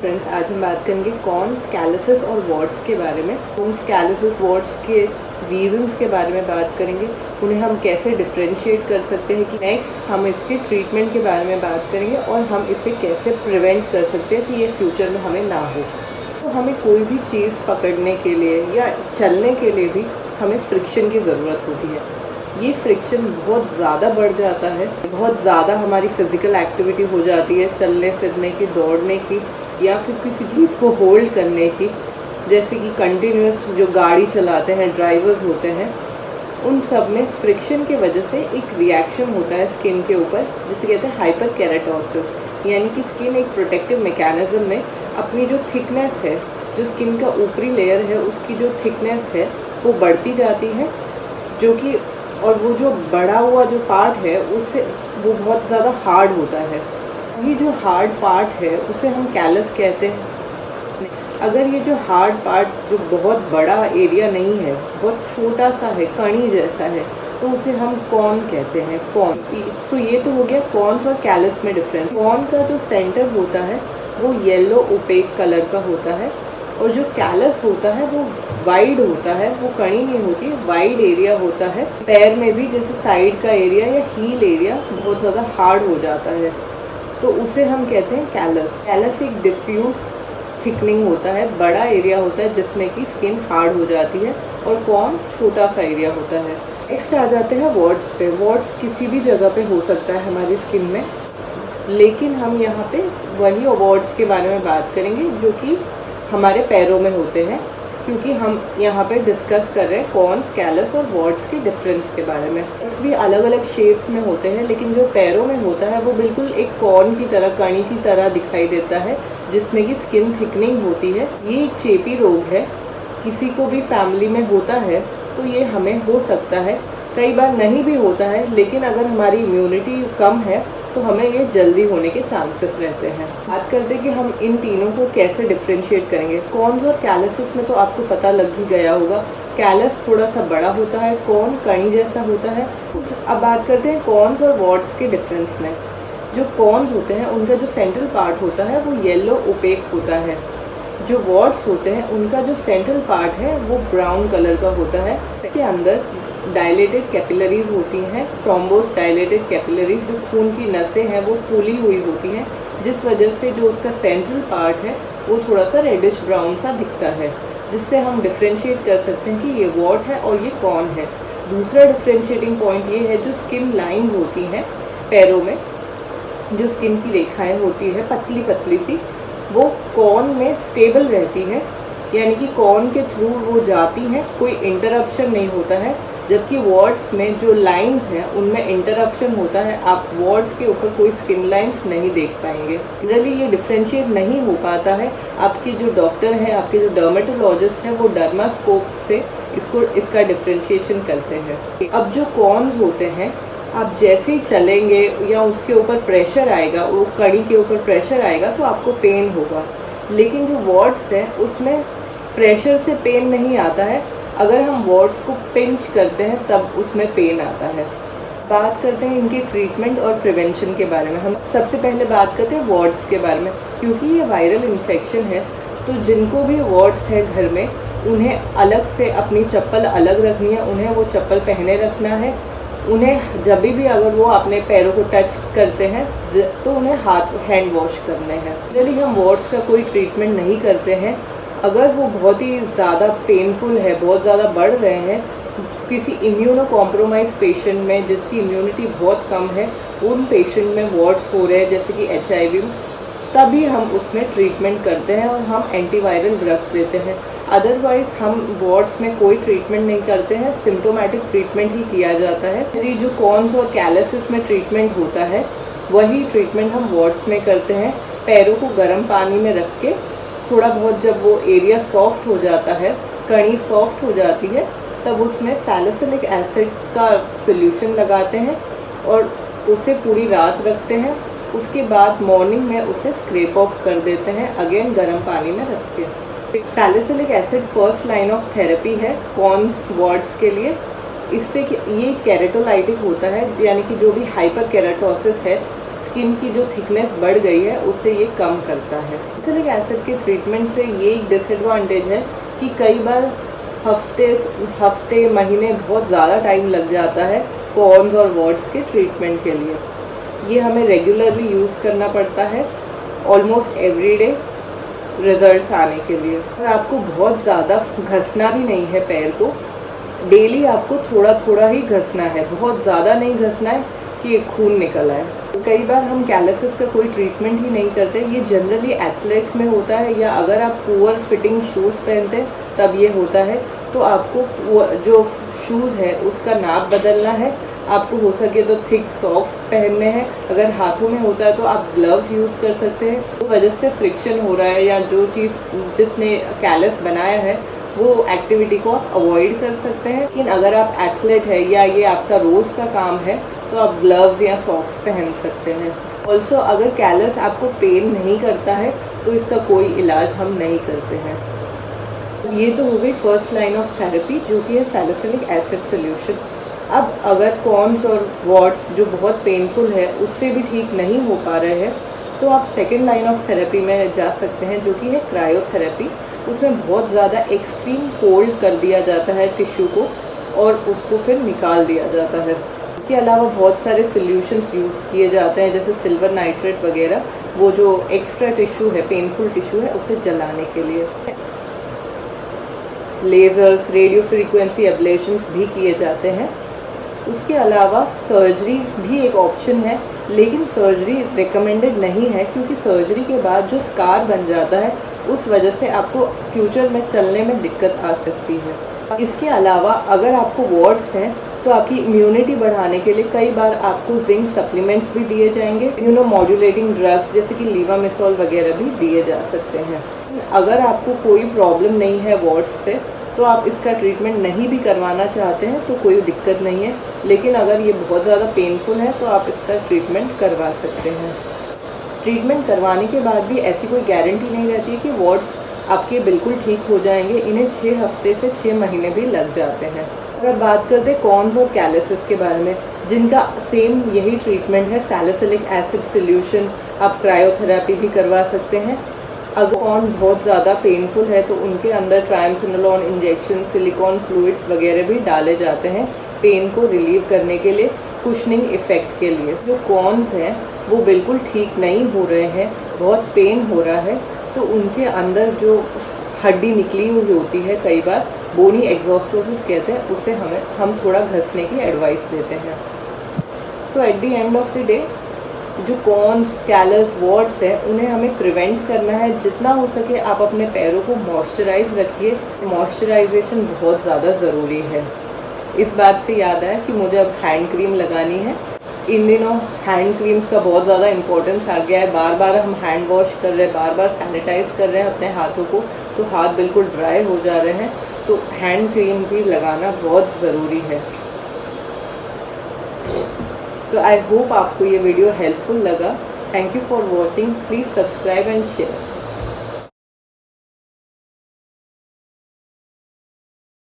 Friends, आज हम बात करेंगे कॉन्स, कैलसिस और वॉर्ट्स के बारे में। कॉन्स, कैलसिस, वॉर्ट्स के रीजंस के बारे में बात करेंगे, उन्हें हम कैसे डिफ्रेंशिएट कर सकते हैं। कि नेक्स्ट हम इसके ट्रीटमेंट के बारे में बात करेंगे और हम इसे कैसे प्रिवेंट कर सकते हैं कि ये फ्यूचर में हमें ना हो। तो हमें कोई भी चीज़ पकड़ने के लिए या चलने के लिए भी हमें फ्रिक्शन की ज़रूरत होती है। ये फ्रिक्शन बहुत ज़्यादा बढ़ जाता है, बहुत ज़्यादा हमारी फ़िज़िकल एक्टिविटी हो जाती है, चलने फिरने की, दौड़ने की या फिर किसी चीज़ को होल्ड करने की। जैसे कि कंटिन्यूस जो गाड़ी चलाते हैं, ड्राइवर्स होते हैं, उन सब में फ्रिक्शन की वजह से एक रिएक्शन होता है स्किन के ऊपर, जिसे कहते हैं हाइपर केराटोसिस। यानी कि स्किन एक प्रोटेक्टिव मैकेनिज्म में अपनी जो थिकनेस है, जो स्किन का ऊपरी लेयर है, उसकी जो थिकनेस है वो बढ़ती जाती है, जो कि और वो जो बढ़ा हुआ जो पार्ट है उससे वो बहुत ज़्यादा हार्ड होता है। ये जो हार्ड पार्ट है उसे हम कैलस कहते हैं। अगर ये जो हार्ड पार्ट जो बहुत बड़ा एरिया नहीं है, बहुत छोटा सा है, कणी जैसा है, तो उसे हम कॉन कहते हैं। कॉन। सो ये तो हो गया कॉन्स और कैलस में डिफरेंस। कॉन का जो सेंटर होता है वो येलो ओपेक कलर का होता है और जो कैलस होता है वो वाइड होता है, वो कणी नहीं होती, वाइड एरिया होता है। पैर में भी जैसे साइड का एरिया या हील एरिया बहुत ज़्यादा हार्ड हो जाता है, तो उसे हम कहते हैं कैलस। कैलस एक डिफ्यूज थिकनिंग होता है, बड़ा एरिया होता है जिसमें कि स्किन हार्ड हो जाती है, और कॉन छोटा सा एरिया होता है। नेक्स्ट आ जाते हैं वॉर्ट्स पे। वॉर्ट्स किसी भी जगह पे हो सकता है हमारी स्किन में, लेकिन हम यहाँ पे वही वॉर्ट्स के बारे में बात करेंगे जो कि हमारे पैरों में होते हैं, क्योंकि हम यहाँ पे डिस्कस कर रहे हैं कॉन्स, कैलस और वॉर्ट्स के डिफरेंस के बारे में। इस भी अलग अलग शेप्स में होते हैं, लेकिन जो पैरों में होता है वो बिल्कुल एक कॉन की तरह, कणी की तरह दिखाई देता है, जिसमें कि स्किन थिकनिंग होती है। ये एक चेपी रोग है, किसी को भी फैमिली में होता है तो ये हमें हो सकता है, कई बार नहीं भी होता है, लेकिन अगर हमारी इम्यूनिटी कम है तो हमें ये जल्दी होने के चांसेस रहते हैं। बात करते हैं कि हम इन तीनों को कैसे डिफ्रेंशिएट करेंगे। कॉन्स और कैलसिस में तो आपको पता लग ही गया होगा, कैलस थोड़ा सा बड़ा होता है, कॉन कणी जैसा होता है। अब बात करते हैं कॉन्स और वॉर्ट्स के डिफरेंस में। जो कॉन्स होते हैं उनका जो सेंट्रल पार्ट होता है वो येलो ओपेक होता है। जो वॉर्ट्स होते हैं उनका जो सेंट्रल पार्ट है वो ब्राउन कलर का होता है। इसके अंदर डायलेटेड कैपिलरीज होती हैं, थ्रोम्बोस डायलेटेड कैपिलरीज, जो खून की नसें हैं वो फूली हुई होती हैं, जिस वजह से जो उसका सेंट्रल पार्ट है वो थोड़ा सा रेडिश ब्राउन सा दिखता है, जिससे हम डिफ्रेंशिएट कर सकते हैं कि ये वॉर्ट है और ये कॉन है। दूसरा डिफ्रेंशिएटिंग पॉइंट ये है, जो स्किन लाइंस होती हैं पैरों में, जो स्किन की रेखाएँ होती है पतली पतली सी, वो कॉन में स्टेबल रहती है, यानी कि कॉन के थ्रू वो जाती हैं, कोई इंटरप्शन नहीं होता है। जबकि वॉर्ट्स में जो लाइंस हैं उनमें इंटरप्शन होता है, आप वॉर्ट्स के ऊपर कोई स्किन लाइंस नहीं देख पाएंगे। जनरली ये डिफ्रेंशिएट नहीं हो पाता है। आपके जो डॉक्टर हैं, आपके जो डर्मेटोलॉजिस्ट हैं, वो डर्मास्कोप से इसका डिफ्रेंशिएशन करते हैं। अब जो कॉन्स होते हैं, आप जैसे ही चलेंगे या उसके ऊपर प्रेशर आएगा, वो कड़ी के ऊपर प्रेशर आएगा तो आपको पेन होगा, लेकिन जो वॉर्ट्स हैं उसमें प्रेशर से पेन नहीं आता है। अगर हम वॉर्ट्स को पिंच करते हैं तब उसमें पेन आता है। बात करते हैं इनके ट्रीटमेंट और प्रिवेंशन के बारे में। हम सबसे पहले बात करते हैं वॉर्ट्स के बारे में, क्योंकि ये वायरल इन्फेक्शन है, तो जिनको भी वॉर्ट्स है घर में, उन्हें अलग से अपनी चप्पल अलग रखनी है, उन्हें वो चप्पल पहने रखना है। उन्हें जब भी अगर वो अपने पैरों को टच करते हैं तो उन्हें हैंड वॉश करने हैं। यदि हम वॉर्ट्स का कोई ट्रीटमेंट नहीं करते हैं, अगर वो बहुत ही ज़्यादा पेनफुल है, बहुत ज़्यादा बढ़ रहे हैं, किसी इम्यूनो कॉम्प्रोमाइज़ पेशेंट में जिसकी इम्यूनिटी बहुत कम है, उन पेशेंट में वॉर्ट्स हो रहे हैं जैसे कि HIV, तभी हम उसमें ट्रीटमेंट करते हैं और हम एंटीवायरल ड्रग्स देते हैं। अदरवाइज़ हम वॉर्ट्स में कोई ट्रीटमेंट नहीं करते हैं, सिम्टोमेटिक ट्रीटमेंट ही किया जाता है। यदि जो कॉन्स और कैलसिस में ट्रीटमेंट होता है वही ट्रीटमेंट हम वॉर्ट्स में करते हैं। पैरों को गर्म पानी में रख के थोड़ा बहुत जब वो एरिया सॉफ्ट हो जाता है, कणी सॉफ्ट हो जाती है, तब उसमें सैलिसिलिक एसिड का सोल्यूशन लगाते हैं और उसे पूरी रात रखते हैं। उसके बाद मॉर्निंग में उसे स्क्रैप ऑफ कर देते हैं, अगेन गर्म पानी में रख के। Salicylic acid first line of therapy है कॉन्स, वॉर्ट्स के लिए। इससे ये केराटोलाइटिक होता है, यानी कि जो भी हाइपर केराटोसिस है स्किन की जो थिकनेस बढ़ गई है उसे ये कम करता है। सैलिसिलिक एसिड के ट्रीटमेंट से ये एक डिसएडवांटेज है कि कई बार हफ्ते महीने बहुत ज़्यादा टाइम लग जाता है कॉर्न्स और वॉर्ड्स के ट्रीटमेंट के लिए। ये हमें रेगुलरली यूज़ करना पड़ता है ऑलमोस्ट एवरीडे रिजल्ट्स आने के लिए। और आपको बहुत ज़्यादा घसना भी नहीं है पैर को, डेली आपको थोड़ा थोड़ा ही घसना है, बहुत ज़्यादा नहीं घसना है कि एक खून निकल आए। कई बार हम कैलसिस का कोई ट्रीटमेंट ही नहीं करते, ये जनरली एथलेट्स में होता है या अगर आप पुअर फिटिंग शूज़ पहनते हैं तब ये होता है। तो आपको जो शूज़ है उसका नाप बदलना है, आपको हो सके तो थिक सॉक्स पहनने हैं, अगर हाथों में होता है तो आप ग्लव्स यूज़ कर सकते हैं। तो वजह से फ्रिक्शन हो रहा है या जो चीज़ जिसने कैलस बनाया है वो एक्टिविटी को आप अवॉइड कर सकते हैं। लेकिन अगर आप एथलेट है या ये आपका रोज़ का काम है तो आप ग्लव्स या सॉक्स पहन सकते हैं। ऑल्सो अगर कैलस आपको पेन नहीं करता है तो इसका कोई इलाज हम नहीं करते हैं। ये तो हो गई फर्स्ट लाइन ऑफ थेरेपी जो कि है सैलिसिलिक एसिड सोल्यूशन। अब अगर कॉर्न्स और वॉर्ड्स जो बहुत पेनफुल है उससे भी ठीक नहीं हो पा रहे हैं तो आप सेकेंड लाइन ऑफ थेरेपी में जा सकते हैं जो कि है क्रायोथेरेपी। उसमें बहुत ज़्यादा एक्सट्रीम कोल्ड कर दिया जाता है टिश्यू को और उसको फिर निकाल दिया जाता है। इसके अलावा बहुत सारे सोल्यूशंस यूज़ किए जाते हैं जैसे सिल्वर नाइट्रेट वगैरह, वो जो एक्स्ट्रा टिश्यू है, पेनफुल टिश्यू है, उसे जलाने के लिए। लेज़र्स, रेडियो फ्रीक्वेंसी एब्लेशंस भी किए जाते हैं। उसके अलावा सर्जरी भी एक ऑप्शन है, लेकिन सर्जरी रिकमेंडेड नहीं है क्योंकि सर्जरी के बाद जो स्कार बन जाता है उस वजह से आपको फ्यूचर में चलने में दिक्कत आ सकती है। इसके अलावा अगर आपको वॉर्ड्स हैं तो आपकी इम्यूनिटी बढ़ाने के लिए कई बार आपको जिंक सप्लीमेंट्स भी दिए जाएंगे। इम्यूनोमॉड्यूलेटिंग ड्रग्स जैसे कि लीवामेसोल वगैरह भी दिए जा सकते हैं। अगर आपको कोई प्रॉब्लम नहीं है वॉर्ड्स से तो आप इसका ट्रीटमेंट नहीं भी करवाना चाहते हैं तो कोई दिक्कत नहीं है, लेकिन अगर ये बहुत ज़्यादा पेनफुल है तो आप इसका ट्रीटमेंट करवा सकते हैं। ट्रीटमेंट करवाने के बाद भी ऐसी कोई गारंटी नहीं रहती है कि वॉर्ड्स आपके बिल्कुल ठीक हो जाएंगे। इन्हें 6 हफ्ते से 6 महीने भी लग जाते हैं। और अब बात करते हैं कॉर्न्स और कैलसिस के बारे में, जिनका सेम यही ट्रीटमेंट है, सैलिसिलिक एसिड सोल्यूशन। आप क्रायोथेरेपी भी करवा सकते हैं। अगर कॉर्न बहुत ज़्यादा पेनफुल है तो उनके अंदर ट्राइमसिनोलॉन इंजेक्शन, सिलिकॉन फ्लूइड्स वगैरह भी डाले जाते हैं पेन को रिलीव करने के लिए, कुशनिंग इफ़ेक्ट के लिए। जो कॉर्न्स हैं वो बिल्कुल ठीक नहीं हो रहे हैं, बहुत पेन हो रहा है, तो उनके अंदर जो हड्डी निकली हुई होती है, कई बार बोनी एग्जॉस्टोसिस कहते हैं, उसे हम थोड़ा घसने की एडवाइस देते हैं। So at the end of the day जो कॉर्न्स, कैलस, वॉर्ड्स हैं उन्हें हमें प्रिवेंट करना है। जितना हो सके आप अपने पैरों को मॉइस्चराइज रखिए। मॉइस्चराइजेशन बहुत ज़्यादा ज़रूरी है। इस बात से याद आया कि मुझे अब हैंड क्रीम लगानी है। इन दिनों हैंड क्रीम्स का बहुत ज़्यादा इम्पोर्टेंस आ गया है। बार बार हम हैंड वॉश कर रहे हैं, बार बार सैनिटाइज़ कर रहे हैं अपने हाथों को, तो हाथ बिल्कुल ड्राई हो जा रहे हैं। तो हैंड क्रीम भी लगाना बहुत ज़रूरी है। सो आई होप आपको ये वीडियो हेल्पफुल लगा। Thank you for watching. Please subscribe and share.